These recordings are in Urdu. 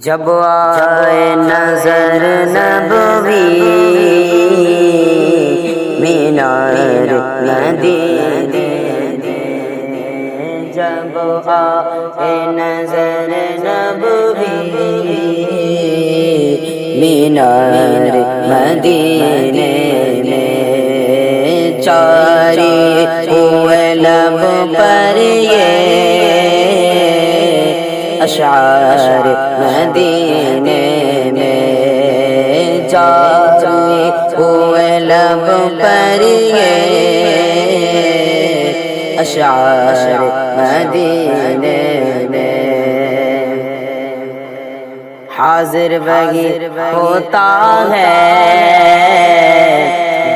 جب آئے نظر نبوی مینار مدینے، جب آئے نظر نبوی مینار مدینے میں، جاری ہوئے لب پر یہ اشعار مدینے میں، جاری ہوئے لب پر یہ اشعار مدینے میں۔ حاضر وہی ہوتا ہے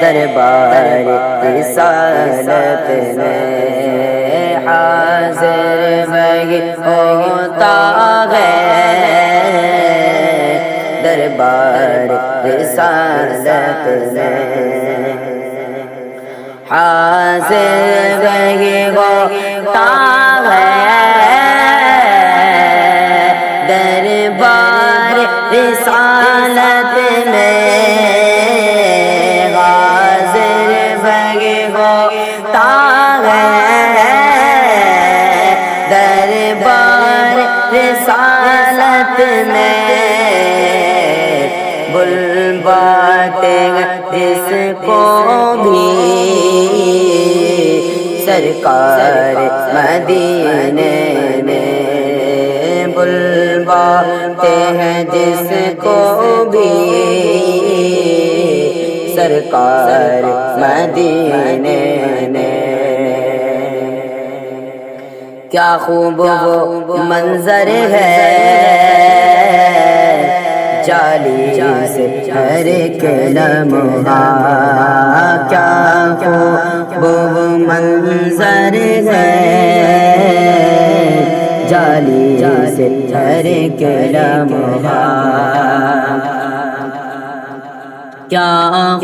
دربار رسالت میں، حاضر وہی ہوتا ہے دربار رسالت میں، حاضر وہی ہوتا ہے دربار رسالت میں، حاضر وہی ہوتا ہے دربار رسالت میں، بلواتے جس کو بھی سرکار مدینے میں، بلواتے ہیں جس کو بھی سرکار مدینے میں۔ کیا خوب وہ منظر ہے جالی سے ہر ایک لمحہ، کیا خوب وہ منظر ہے جالی سے ہر ایک لمحہ، کیا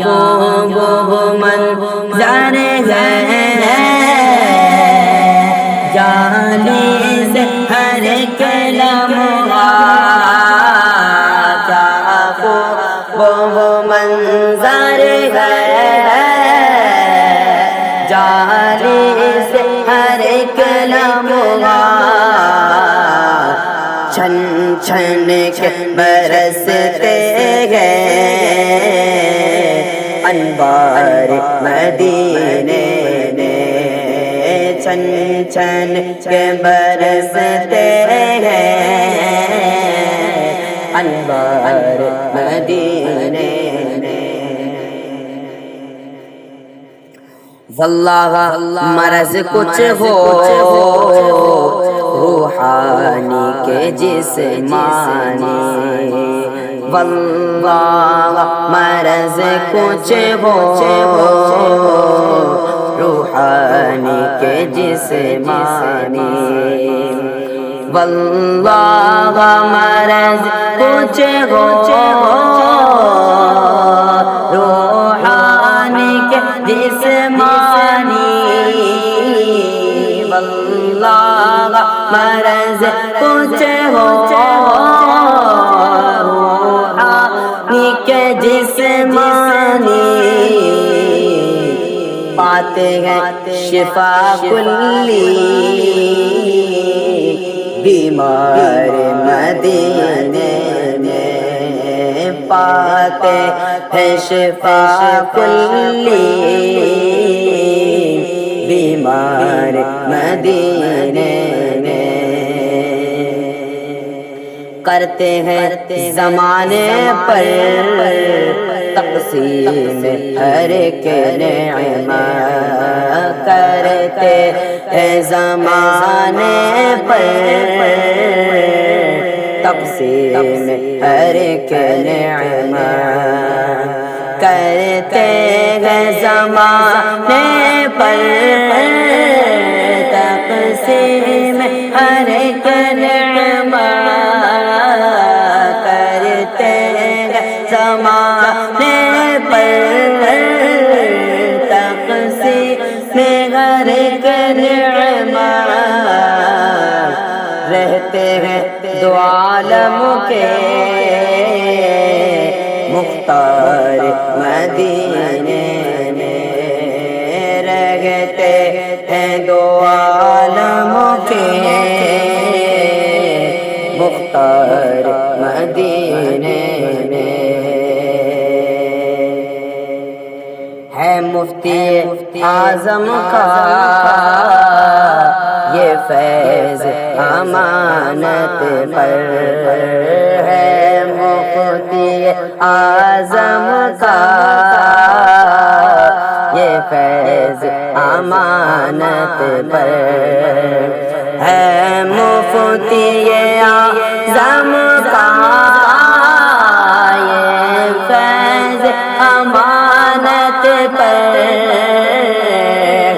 خوب وہ منظر ہے جالی سے ہر ایک لمحہ، کیا خوب وہ منظر ہے جالی سے ہر ایک لمحہ، چھن چھن کے برستے گئے انوار مدینے میں، چھن چھن کے برستے ہیں انوار مدینے میں۔ واللہ مرض کچھ ہو روحانی کے جسمانی، واللہ مرض کچھ ہو روحانی کے جسمانی، واللہ مرض کچھ ہو روحانی کے جسمانی، واللہ مرض کچھ ہو روحانی کے جسمانی، پاتے ہیں شفا کلی بیمار مدینے میں، پاتے ہیں شفا کلی بیمار مدینے میں، کرتے ہیں زمانے پر تقسیم ہر ایک نعمت، کرتے ہیں زمانے پر تقسیم ہر ایک نعمت، کرتے ہیں زمانے پر تقسیم ہر ایک نعمت، کرتے ہیں زمانے پر تقسیم ہر ایک نعمت، رہتے ہیں دعا عالم کے مختار مدینے میں رہتے ہیں دو عالم کے مختار مدینے میں ہے مفتی اعظم کا یہ فیض امانت پر ہے مفتی اعظم کا یہ فیض امانت پر ہے مفتی اعظم کا یہ فیض امانت پر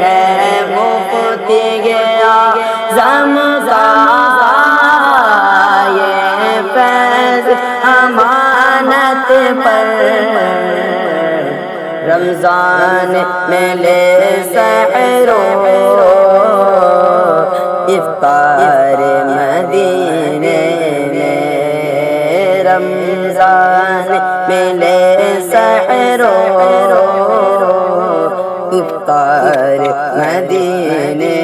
ہے مفتی اعظم کا یہ فیض امانت پر رمضان میں لے سحر و افطار مدینے میں رمضان میں لے سحر و افطار مدینے